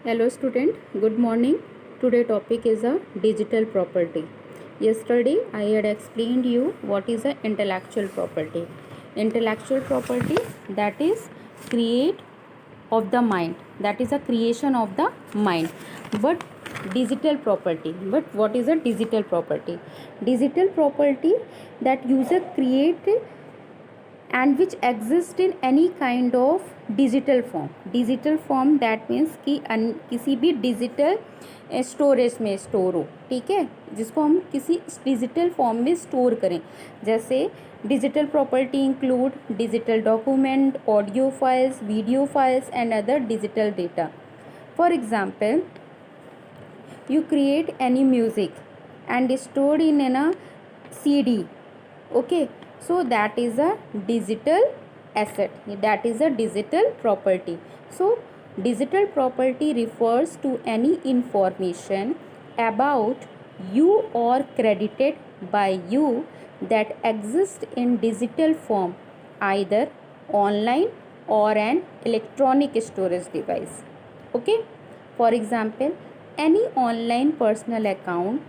Hello student, good morning. Today topic is a digital property. Yesterday I had explained you what is a intellectual property. Intellectual property, that is create of the mind, that is a creation of the mind. But digital property, but what is a digital property? Digital property that user create and which exist in any kind of digital form. Digital form that means कि किसी भी digital storage में store हो, ठीक है, जिसको हम किसी डिजिटल फॉर्म में स्टोर करें. जैसे digital property include digital document, audio files, video files and other digital data. For example, you create any music and stored in a CD. Okay, so that is a digital asset, that is a digital property. So digital property refers to any information about you or credited by you that exists in digital form, either online or an electronic storage device. Okay, for example, any online personal account,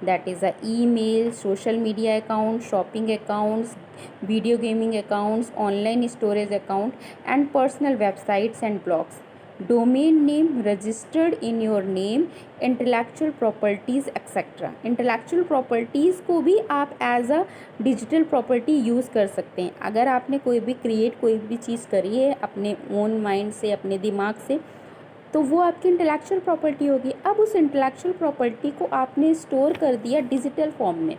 that is a email, social media account, shopping accounts, video gaming accounts, online storage account and personal websites and blogs, domain name registered in your name, intellectual properties etc. Intellectual properties को भी आप as a digital property use कर सकते हैं. अगर आपने कोई भी चीज़ करी है अपने ओन माइंड से, अपने दिमाग से, तो वो आपकी इंटेलेक्चुअल प्रॉपर्टी होगी. अब उस इंटेलेक्चुअल प्रॉपर्टी को आपने स्टोर कर दिया डिजिटल फॉर्म में,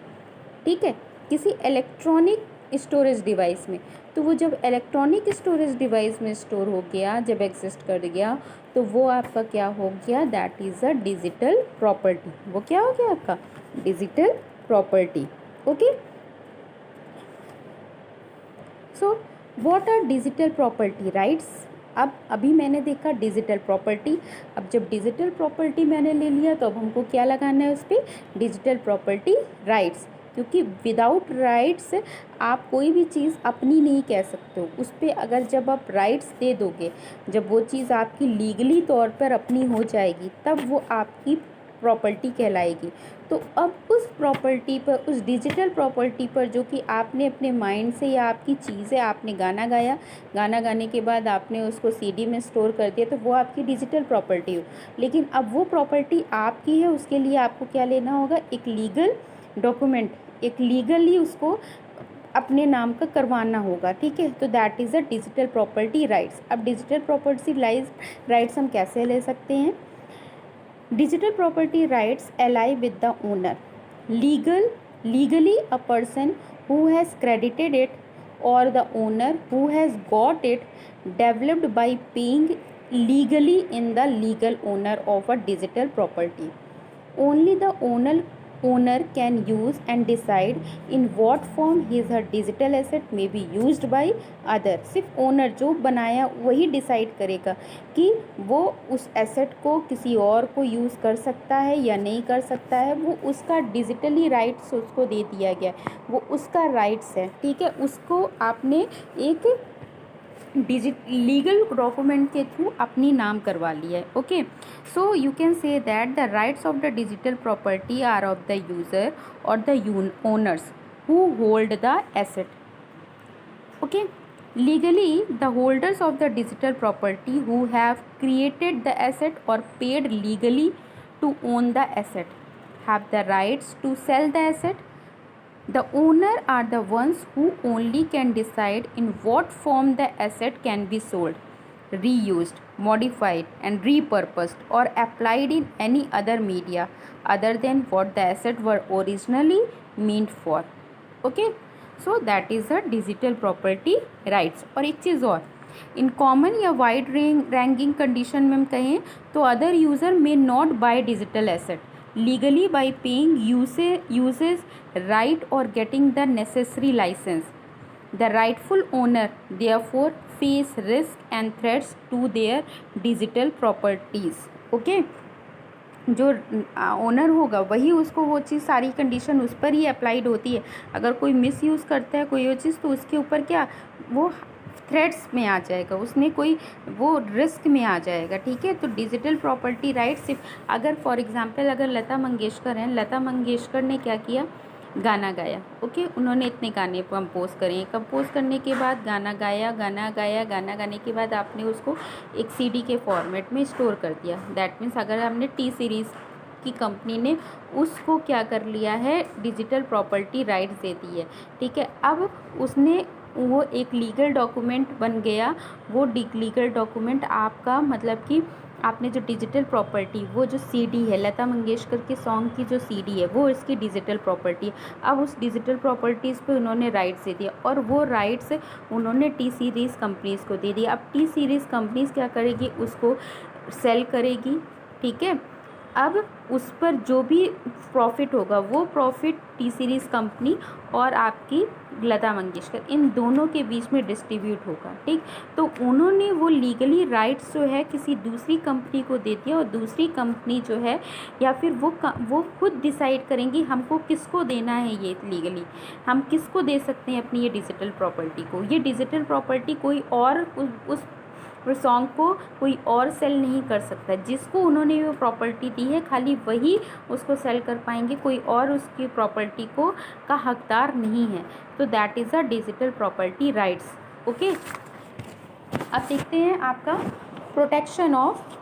ठीक है, किसी इलेक्ट्रॉनिक स्टोरेज डिवाइस में. तो वो जब इलेक्ट्रॉनिक स्टोरेज डिवाइस में स्टोर हो गया, जब एग्जिस्ट कर गया, तो वो आपका क्या हो गया, that is a digital property. वो क्या हो गया आपका digital property. Okay, so what are digital property rights. अब अभी मैंने देखा डिजिटल प्रॉपर्टी. अब जब डिजिटल प्रॉपर्टी मैंने ले लिया तो अब हमको क्या लगाना है उस पर, डिजिटल प्रॉपर्टी राइट्स. क्योंकि विदाउट राइट्स आप कोई भी चीज़ अपनी नहीं कह सकते हो. उस पर अगर जब आप राइट्स दे दोगे, जब वो चीज़ आपकी लीगली तौर पर अपनी हो जाएगी, तब वो आपकी प्रॉपर्टी कहलाएगी. तो अब उस प्रॉपर्टी पर, उस डिजिटल प्रॉपर्टी पर, जो कि आपने अपने माइंड से या आपकी चीज़ है, आपने गाना गाया, गाना गाने के बाद आपने उसको सीडी में स्टोर कर दिया, तो वो आपकी डिजिटल प्रॉपर्टी हो. लेकिन अब वो प्रॉपर्टी आपकी है, उसके लिए आपको क्या लेना होगा, एक लीगल डॉक्यूमेंट, एक लीगली उसको अपने नाम का करवाना होगा, ठीक है. तो that is a digital property rights. अब डिजिटल प्रॉपर्टी राइट्स हम कैसे ले सकते हैं. Digital property rights ally with the owner. Legally, a person who has credited it or the owner who has got it developed by paying legally in the legal owner of a digital property. Only the owner can use and decide in what form his her digital asset may be used by other. सिर्फ owner जो बनाया वही decide करेगा कि वो उस asset को किसी और को यूज़ कर सकता है या नहीं कर सकता है. वो उसका डिजिटली राइट्स उसको दे दिया गया, वो उसका राइट्स है, ठीक है. उसको आपने एक लीगल डॉक्यूमेंट के थ्रू अपनी नाम करवा लिया है. Okay, so you can say that the rights of the digital property are of the user और the owners who hold the asset. Okay, legally the holders of the digital property who have created the asset or paid legally to own the asset have the rights to sell the asset. The owner are the ones who only can decide in what form the asset can be sold, reused, modified and repurposed or applied in any other media other than what the asset were originally meant for. Okay, so that is a digital property rights. और एक चीज़ और, इन common या wide ranking condition में हम कहें तो other user may not buy digital asset legally by paying uses right or getting the necessary license. The rightful owner therefore face risk and threats to their digital properties. Okay, जो owner होगा वही उसको वो चीज़, सारी condition उस पर ही applied होती है. अगर कोई मिस यूज़ करता है कोई वो चीज़, तो उसके ऊपर क्या, वो थ्रेड्स में आ जाएगा, उसमें कोई वो रिस्क में आ जाएगा, ठीक है। तो डिजिटल प्रॉपर्टी राइट सिर्फ अगर फॉर एग्जांपल अगर लता मंगेशकर हैं, लता मंगेशकर ने क्या किया, गाना गाया, ओके, उन्होंने इतने गाने कंपोज करे, कंपोज करने के बाद गाना गाया, गाना गाया, गाना गाने के बाद आपने उसको एक सीडी के फॉर्मेट में स्टोर कर दिया। दैट मीन्स अगर हमने टी सीरीज़ की कंपनी ने उसको क्या कर लिया है, डिजिटल प्रॉपर्टी राइट्स दे दी है, ठीक है। अब उसने वो एक लीगल डॉक्यूमेंट बन गया, वो लीगल डॉक्यूमेंट आपका मतलब कि आपने जो डिजिटल प्रॉपर्टी, वो जो सीडी है लता मंगेशकर के सॉन्ग की जो सीडी है वो इसकी डिजिटल प्रॉपर्टी है। अब उस डिजिटल प्रॉपर्टीज़ पे उन्होंने राइट्स दे दिया और वो राइट्स उन्होंने टी सीरीज़ कंपनीज़ को दे दिया। अब टी सीरीज़ कंपनीज़ क्या करेगी, उसको सेल करेगी, ठीक है। अब उस पर जो भी प्रॉफिट होगा वो प्रॉफिट टी सीरीज़ कंपनी और आपकी लता मंगेशकर इन दोनों के बीच में डिस्ट्रीब्यूट होगा, ठीक। तो उन्होंने वो लीगली राइट्स जो है किसी दूसरी कंपनी को दे दिया और दूसरी कंपनी जो है या फिर वो खुद डिसाइड करेंगी हमको किसको देना है, ये लीगली हम किसको दे सकते हैं अपनी ये डिजिटल प्रॉपर्टी को। ये डिजिटल प्रॉपर्टी कोई और उस सॉन्ग को कोई और सेल नहीं कर सकता, जिसको उन्होंने वो प्रॉपर्टी दी है खाली वही उसको सेल कर पाएंगे, कोई और उसकी प्रॉपर्टी को का हकदार नहीं है। तो that is a digital property rights, okay. अब देखते हैं आपका प्रोटेक्शन ऑफ,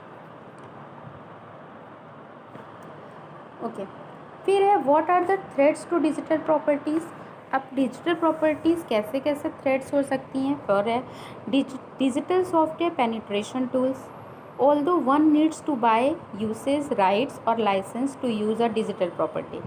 ओके। फिर है what are the threats to digital properties. अब डिजिटल प्रॉपर्टीज़ कैसे कैसे थ्रेड्स हो सकती हैं। फिर है digital software penetration tools. Although one needs to buy usage rights और licence to use a digital property,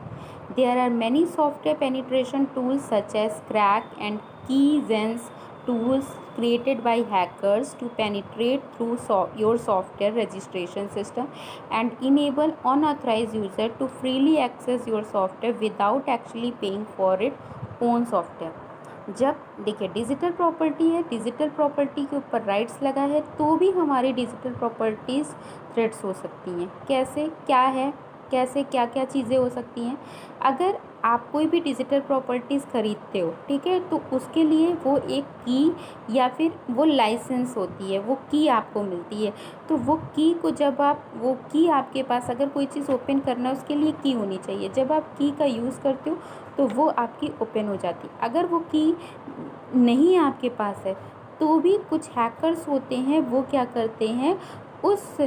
there are many software penetration tools such as crack and keygens tools created by hackers to penetrate through your software registration system and enable unauthorized user to freely access your software without actually paying for it own software। जब देखिए digital property है, digital property के ऊपर rights लगा है तो भी हमारी डिजिटल प्रॉपर्टीज़ थ्रेड्स हो सकती हैं। कैसे, क्या है, कैसे क्या क्या चीज़ें हो सकती हैं। अगर आप कोई भी डिजिटल प्रॉपर्टीज़ ख़रीदते हो, ठीक है, तो उसके लिए वो एक की या फिर वो लाइसेंस होती है, वो की आपको मिलती है। तो वो की को जब आप वो की आपके पास अगर कोई चीज़ ओपन करना है उसके लिए की होनी चाहिए। जब आप की का यूज़ करते हो तो वो आपकी ओपन हो जाती है। अगर वो की नहीं आपके पास है तो भी कुछ हैकर्स होते हैं, वो क्या करते हैं, उस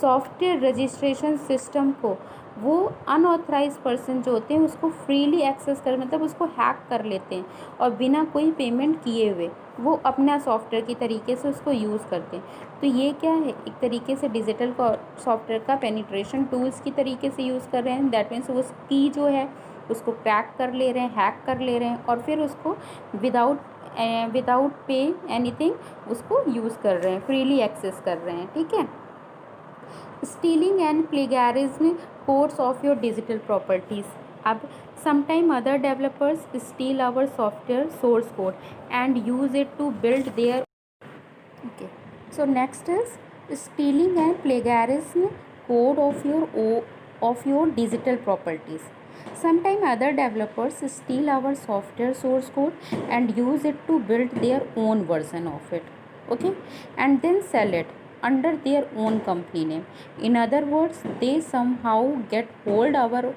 सॉफ्टवेयर रजिस्ट्रेशन सिस्टम को वो अनऑथराइज पर्सन जो होते हैं उसको फ्रीली एक्सेस कर मतलब उसको हैक कर लेते हैं और बिना कोई पेमेंट किए हुए वो अपना सॉफ्टवेयर की तरीके से उसको यूज़ करते हैं। तो ये क्या है, एक तरीके से डिजिटल सॉफ्टवेयर का पेनिट्रेशन टूल्स की तरीके से यूज़ कर रहे हैं। दैट मीन्स उस की जो है उसको क्रैक कर ले रहे हैं, हैक कर ले रहे हैं और फिर उसको विदाउट पे एनीथिंग उसको यूज़ कर रहे हैं, फ्रीली एक्सेस कर रहे हैं, ठीक है। Stealing and plagiarism codes of your digital properties. अब sometime other developers steal our software source code and use it to build their, okay, so next is stealing and plagiarism code of your digital properties. Sometime other developers steal our software source code and use it to build their own version of it, okay, and then sell it under their own company name. In other words, they somehow get hold our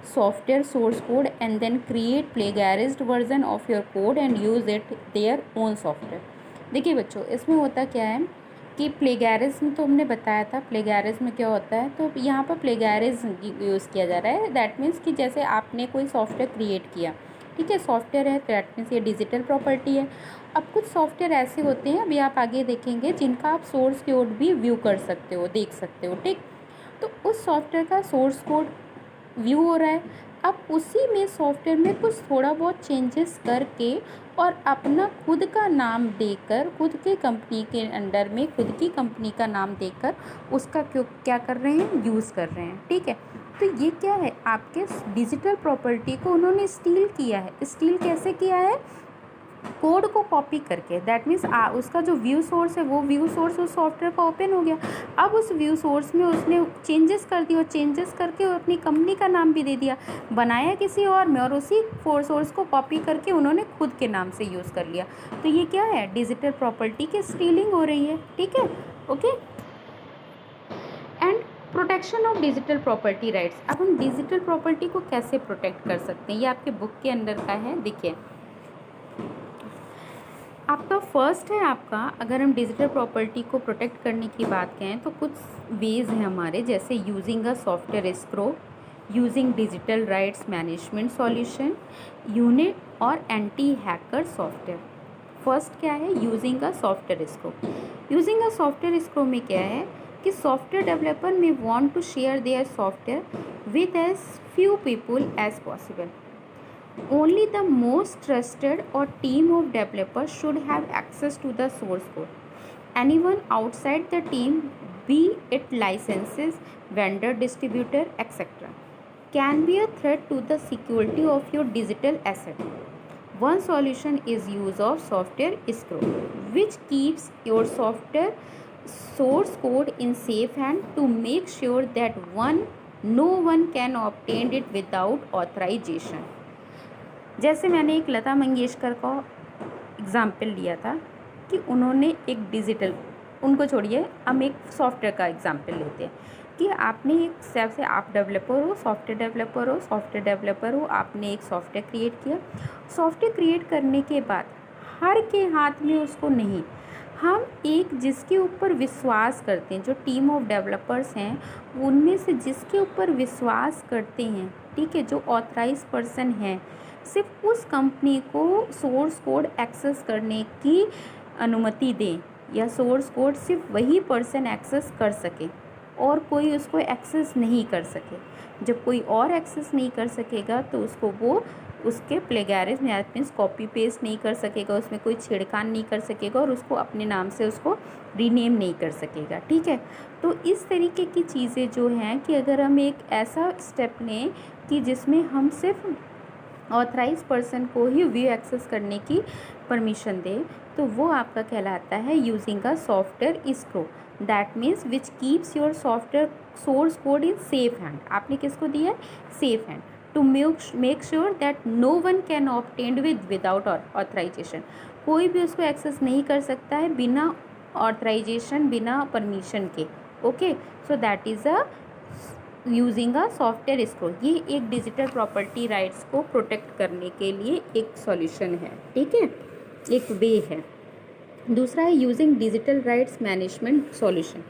software source code and then create plagiarized version of your code and use it their own software। देखिए बच्चों, इसमें होता क्या है कि plagiarism तो हमने बताया था, प्लेगैरिज्म क्या होता है। तो यहाँ पर प्लेगैरिज्म यूज़ किया जा रहा है। दैट मीन्स कि जैसे आपने कोई सॉफ्टवेयर क्रिएट किया, ठीक है, सॉफ्टवेयर है, दैट मीन्स ये डिजिटल प्रॉपर्टी है। अब कुछ सॉफ्टवेयर ऐसे होते हैं, अभी आप आगे देखेंगे, जिनका आप सोर्स कोड भी व्यू कर सकते हो, देख सकते हो, ठीक। तो उस सॉफ्टवेयर का सोर्स कोड व्यू हो रहा है। अब उसी में सॉफ्टवेयर में कुछ थोड़ा बहुत चेंजेस करके और अपना खुद का नाम देकर, खुद के कंपनी के अंडर में खुद की कंपनी का नाम देकर उसका क्या कर रहे हैं, यूज़ कर रहे हैं, ठीक है। तो ये क्या है, आपके डिजिटल प्रॉपर्टी को उन्होंने स्टील किया है। स्टील कैसे किया है, कोड को कॉपी करके, दैट मीन्स उसका जो व्यू सोर्स है वो व्यू सोर्स उस सॉफ्टवेयर का ओपन हो गया। अब उस व्यू सोर्स में उसने चेंजेस कर दिए और चेंजेस करके अपनी कंपनी का नाम भी दे दिया, बनाया किसी और में और उसी सोर्स को कॉपी करके उन्होंने खुद के नाम से यूज़ कर लिया। तो ये क्या है, डिजिटल प्रॉपर्टी की स्टीलिंग हो रही है। ठीक है, okay. And protection of digital property rights. अब हम डिजिटल प्रॉपर्टी को कैसे प्रोटेक्ट कर सकते हैं, ये आपके बुक के अंदर का है। देखिए आपका फर्स्ट है आपका, अगर हम डिजिटल प्रॉपर्टी को प्रोटेक्ट करने की बात करें तो कुछ वेज हैं हमारे, जैसे using a software escrow, using digital rights management solution, unit और एंटी हैकर सॉफ्टवेयर। फर्स्ट क्या है, using a software escrow. Using a software escrow में क्या है कि software developer may want to share their software with as few people as possible. Only the most trusted or team of developers should have access to the source code. Anyone outside the team, be it licenses, vendor, distributor, etc., can be a threat to the security of your digital asset. One solution is use of software escrow, which keeps your software source code in safe hand to make sure that no one can obtain it without authorization. जैसे मैंने एक लता मंगेशकर का example लिया था कि उन्होंने एक digital, उनको छोड़िए हम एक सॉफ्टवेयर का एग्ज़ाम्पल लेते हैं कि आपने एक से आप डेवलपर हो, सॉफ्टवेयर डेवलपर हो, आपने एक सॉफ्टवेयर क्रिएट किया। सॉफ्टवेयर क्रिएट करने के बाद हर के हाथ में उसको नहीं, हम एक जिसके ऊपर विश्वास करते हैं, जो टीम ऑफ डेवलपर्स हैं उनमें से जिसके ऊपर विश्वास करते हैं, ठीक है, जो ऑथराइज पर्सन है, सिर्फ उस कंपनी को सोर्स कोड एक्सेस करने की अनुमति दें, या सोर्स कोड सिर्फ वही पर्सन एक्सेस कर सके और कोई उसको एक्सेस नहीं कर सके। जब कोई और एक्सेस नहीं कर सकेगा तो उसको वो उसके प्लेगैरिज्म या मीन्स कॉपी पेस्ट नहीं कर सकेगा, उसमें कोई छेड़खानी नहीं कर सकेगा और उसको अपने नाम से उसको रीनेम नहीं कर सकेगा। ठीक है, तो इस तरीके की चीज़ें जो हैं कि अगर हम एक ऐसा स्टेप लें कि जिसमें हम सिर्फ ऑथराइज पर्सन को ही व्यू एक्सेस करने की परमिशन दे, तो वो आपका कहलाता है using a software escrow, that means which keeps your software source code in safe hand. आपने किसको दिया है, safe hand, to make sure that no one can obtain without authorization. कोई भी उसको एक्सेस नहीं कर सकता है बिना ऑथराइजेशन, बिना परमिशन के। Okay, so that is a using a software escrow. ये एक डिजिटल प्रॉपर्टी राइट्स को प्रोटेक्ट करने के लिए एक सॉल्यूशन है। ठीक है, एक वे है। दूसरा है using digital rights management solution,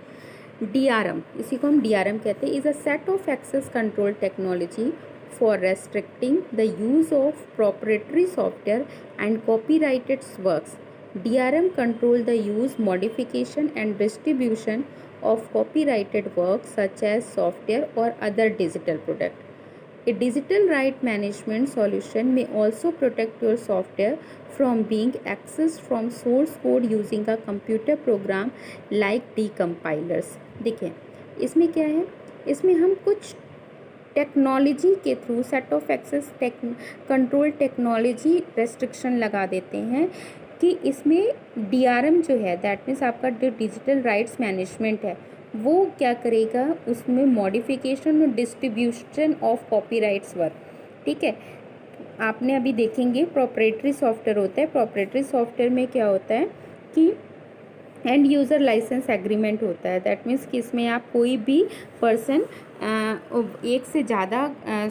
DRM, इसी को हम DRM कहते हैं, is a set of access control technology for restricting the use of proprietary software and copyrighted works. DRM control the use, modification and distribution of copyrighted works such as software or other digital product. A digital right management solution may also protect your software from being accessed from source code using a computer program like decompilers. देखिए इसमें क्या है, इसमें हम कुछ technology के through set of access control technology restriction लगा देते हैं कि इसमें DRM जो है, दैट मीन्स आपका जो डिजिटल राइट्स मैनेजमेंट है वो क्या करेगा, उसमें मॉडिफिकेशन और डिस्ट्रीब्यूशन ऑफ कॉपीराइट्स वर्क। ठीक है, आपने अभी देखेंगे प्रोप्राइटरी सॉफ्टवेयर होता है, प्रोप्राइटरी सॉफ्टवेयर में क्या होता है कि एंड यूज़र लाइसेंस एग्रीमेंट होता है, दैट मीन्स कि इसमें आप कोई भी पर्सन एक से ज़्यादा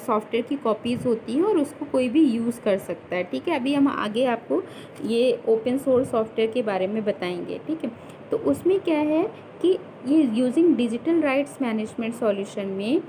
सॉफ्टवेयर की कॉपीज़ होती हैं और उसको कोई भी यूज़ कर सकता है। ठीक है, अभी हम आगे आपको ये ओपन सोर्स सॉफ्टवेयर के बारे में बताएंगे। ठीक है, तो उसमें क्या है कि ये using digital rights management solution में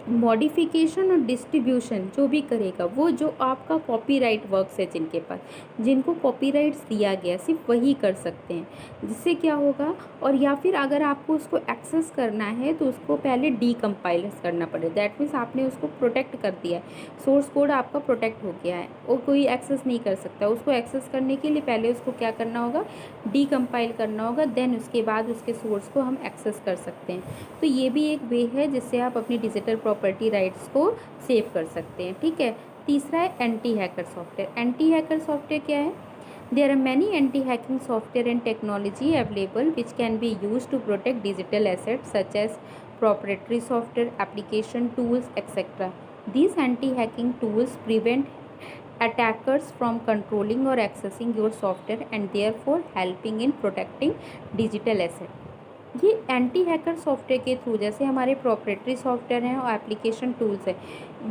मॉडिफिकेशन और डिस्ट्रीब्यूशन जो भी करेगा वो जो आपका कॉपीराइट वर्क्स है, जिनके पास जिनको कॉपीराइट्स दिया गया सिर्फ वही कर सकते हैं, जिससे क्या होगा, और या फिर अगर आपको उसको एक्सेस करना है तो उसको पहले डीकम्पाइलर्स करना पड़े, दैट मीन्स आपने उसको प्रोटेक्ट कर दिया है, सोर्स कोड आपका प्रोटेक्ट हो गया है और कोई एक्सेस नहीं कर सकता। उसको एक्सेस करने के लिए पहले उसको क्या करना होगा, डीकम्पाइल करना होगा, देन उसके बाद उसके सोर्स को हम एक्सेस कर सकते हैं। तो ये भी एक वे है जिससे आप अपनी डिजिटल प्रॉपर्टी राइट्स को सेव कर सकते हैं। ठीक है, तीसरा है anti hacker software. Anti hacker software क्या है? There are many anti hacking software and technology available which can be use to protect digital assets such as proprietary software, application tools, etc. These anti-hacking tools prevent attackers from controlling or accessing your software and therefore helping in protecting digital asset। ये anti hacker software के through, जैसे हमारे प्रोप्रेटरी software हैं और application tools हैं,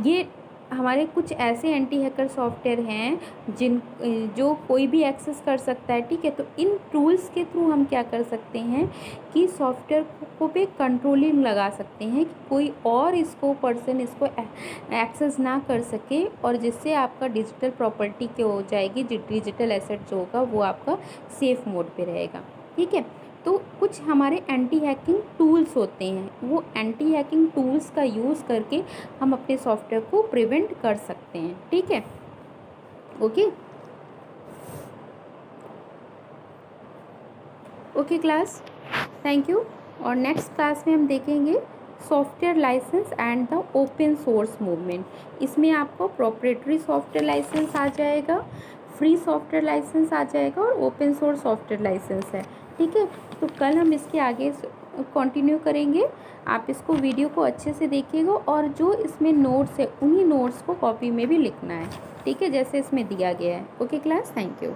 ये हमारे कुछ ऐसे एंटी हैकर सॉफ्टवेयर हैं जो कोई भी एक्सेस कर सकता है, ठीक है। तो इन टूल्स के थ्रू हम क्या कर सकते हैं कि सॉफ्टवेयर को पे कंट्रोलिंग लगा सकते हैं कि कोई और पर्सन इसको एक्सेस ना कर सके, और जिससे आपका डिजिटल प्रॉपर्टी क्या हो जाएगी, डिजिटल एसेट जो होगा वो आपका सेफ मोड पे रहेगा, ठीक है। तो कुछ हमारे एंटी हैकिंग टूल्स होते हैं, वो एंटी हैकिंग टूल्स का यूज़ करके हम अपने सॉफ्टवेयर को प्रिवेंट कर सकते हैं, ठीक है। Okay class, thank you. और नेक्स्ट क्लास में हम देखेंगे software license and the open source movement. इसमें आपको प्रोप्रेटरी सॉफ्टवेयर लाइसेंस आ जाएगा, फ्री सॉफ्टवेयर लाइसेंस आ जाएगा और ओपन सोर्स सॉफ्टवेयर लाइसेंस है, ठीक है। तो कल हम इसके आगे कंटिन्यू करेंगे। आप इसको वीडियो को अच्छे से देखिएगा और जो इसमें नोट्स है उन्हीं नोट्स को कॉपी में भी लिखना है, ठीक है, जैसे इसमें दिया गया है। Okay class, thank you.